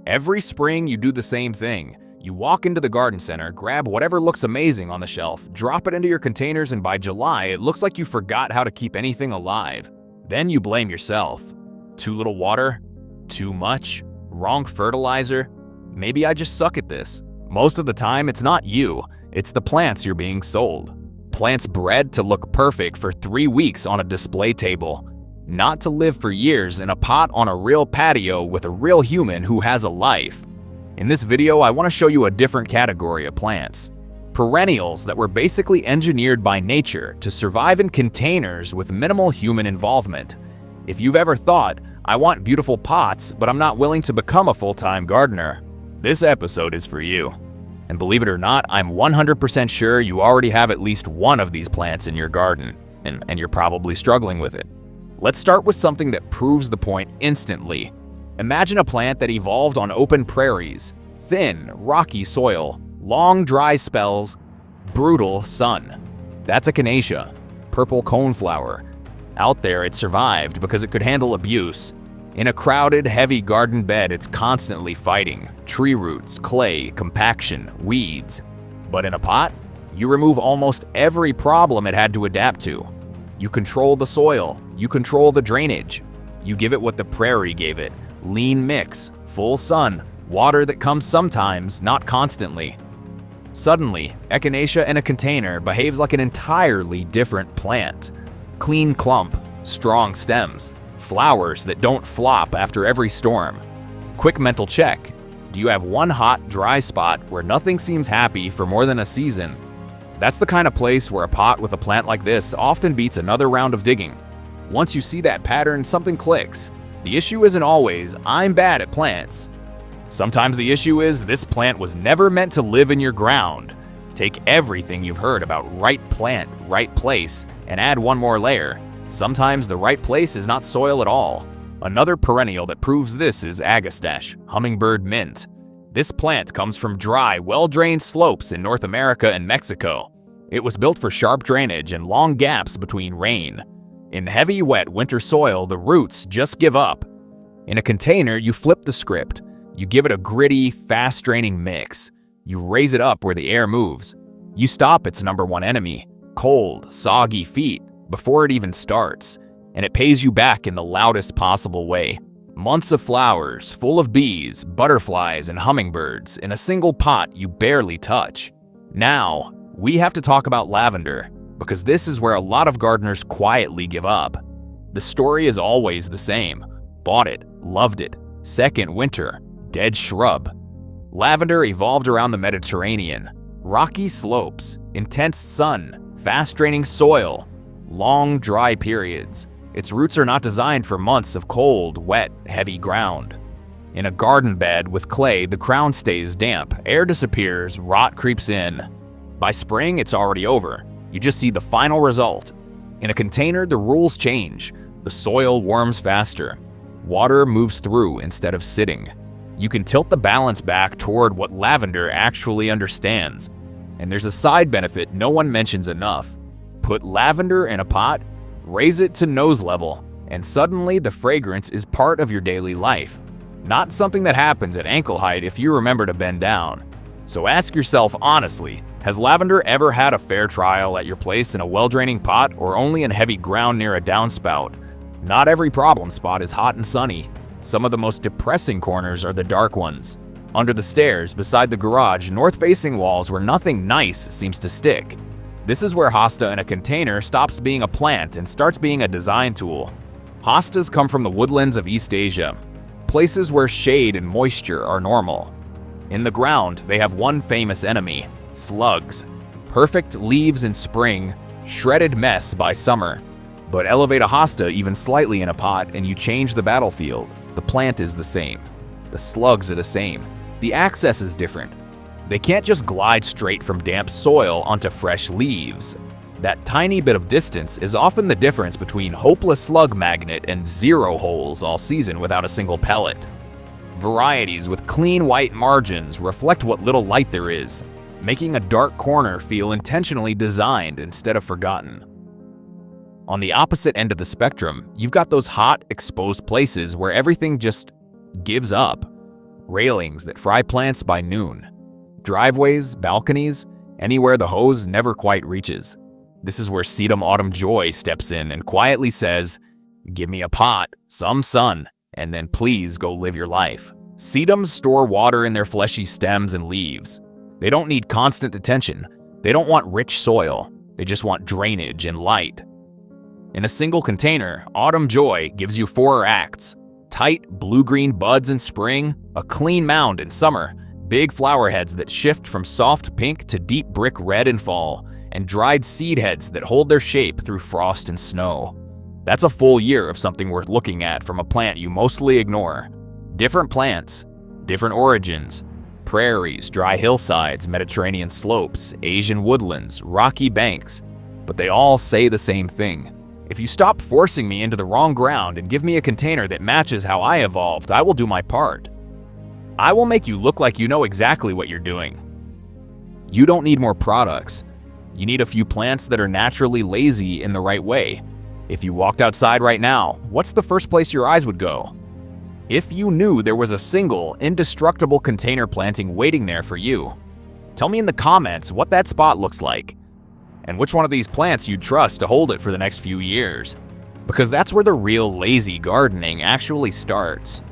Every spring, you do the same thing. You walk into the garden center, grab whatever looks amazing on the shelf, drop it into your containers, and by July, it looks like you forgot how to keep anything alive. Then you blame yourself. Too little water? Too much? Wrong fertilizer? Maybe I just suck at this. Most of the time, it's not you. It's the plants you're being sold. Plants bred to look perfect for 3 weeks on a display table, not to live for years in a pot on a real patio with a real human who has a life. In this video, I want to show you a different category of plants. Perennials that were basically engineered by nature to survive in containers with minimal human involvement. If you've ever thought, I want beautiful pots, but I'm not willing to become a full-time gardener, this episode is for you. And believe it or not, I'm 100% sure you already have at least one of these plants in your garden, and you're probably struggling with it. Let's start with something that proves the point instantly. Imagine a plant that evolved on open prairies, thin, rocky soil, long dry spells, brutal sun. That's Echinacea, purple coneflower. Out there, it survived because it could handle abuse. In a crowded, heavy garden bed, it's constantly fighting tree roots, clay, compaction, weeds. But in a pot, you remove almost every problem it had to adapt to. You control the soil, you control the drainage. You give it what the prairie gave it: lean mix, full sun, water that comes sometimes, not constantly. Suddenly, Echinacea in a container behaves like an entirely different plant. Clean clump, strong stems, flowers that don't flop after every storm. Quick mental check. Do you have one hot, dry spot where nothing seems happy for more than a season? That's the kind of place where a pot with a plant like this often beats another round of digging. Once you see that pattern, something clicks. The issue isn't always, I'm bad at plants. Sometimes the issue is, this plant was never meant to live in your ground. Take everything you've heard about right plant, right place, and add one more layer. Sometimes the right place is not soil at all. Another perennial that proves this is Agastache, Hummingbird mint. This plant comes from dry, well-drained slopes in North America and Mexico. It was built for sharp drainage and long gaps between rain. In heavy, wet winter soil, the roots just give up. In a container, you flip the script. You give it a gritty, fast-draining mix. You raise it up where the air moves. You stop its number one enemy, cold, soggy feet, before it even starts. And it pays you back in the loudest possible way. Months of flowers, full of bees, butterflies, and hummingbirds in a single pot you barely touch. Now, we have to talk about lavender, because this is where a lot of gardeners quietly give up. The story is always the same. Bought it, loved it. Second winter, dead shrub. Lavender evolved around the Mediterranean. Rocky slopes, intense sun, fast-draining soil, long dry periods. Its roots are not designed for months of cold, wet, heavy ground. In a garden bed with clay, the crown stays damp, air disappears, rot creeps in. By spring, it's already over. You just see the final result. In a container, the rules change. The soil warms faster. Water moves through instead of sitting. You can tilt the balance back toward what lavender actually understands. And there's a side benefit no one mentions enough. Put lavender in a pot, raise it to nose level, and suddenly the fragrance is part of your daily life. Not something that happens at ankle height if you remember to bend down. So ask yourself honestly, has lavender ever had a fair trial at your place in a well-draining pot or only in heavy ground near a downspout? Not every problem spot is hot and sunny. Some of the most depressing corners are the dark ones. Under the stairs, beside the garage, north-facing walls where nothing nice seems to stick. This is where Hosta in a container stops being a plant and starts being a design tool. Hostas come from the woodlands of East Asia, places where shade and moisture are normal. In the ground, they have one famous enemy: slugs. Perfect leaves in spring, shredded mess by summer. But elevate a hosta even slightly in a pot and you change the battlefield. The plant is the same. The slugs are the same. The access is different. They can't just glide straight from damp soil onto fresh leaves. That tiny bit of distance is often the difference between hopeless slug magnet and 0 holes all season without a single pellet. Varieties with clean white margins reflect what little light there is, making a dark corner feel intentionally designed instead of forgotten. On the opposite end of the spectrum, you've got those hot, exposed places where everything just gives up. railings that fry plants by noon, driveways, balconies, anywhere the hose never quite reaches. This is where Sedum Autumn Joy steps in and quietly says, "Give me a pot, some sun, and then please go live your life." Sedums store water in their fleshy stems and leaves. They don't need constant attention. They don't want rich soil. They just want drainage and light. In a single container, Autumn Joy gives you 4 acts: tight blue-green buds in spring, a clean mound in summer, big flower heads that shift from soft pink to deep brick red in fall, and dried seed heads that hold their shape through frost and snow. That's a full year of something worth looking at from a plant you mostly ignore. Different plants, different origins. Prairies, dry hillsides, Mediterranean slopes, Asian woodlands, rocky banks. But they all say the same thing. If you stop forcing me into the wrong ground and give me a container that matches how I evolved, I will do my part. I will make you look like you know exactly what you're doing. You don't need more products. You need a few plants that are naturally lazy in the right way. If you walked outside right now, what's the first place your eyes would go? If you knew there was a single, indestructible container planting waiting there for you, tell me in the comments what that spot looks like, and which one of these plants you'd trust to hold it for the next few years. Because that's where the real lazy gardening actually starts.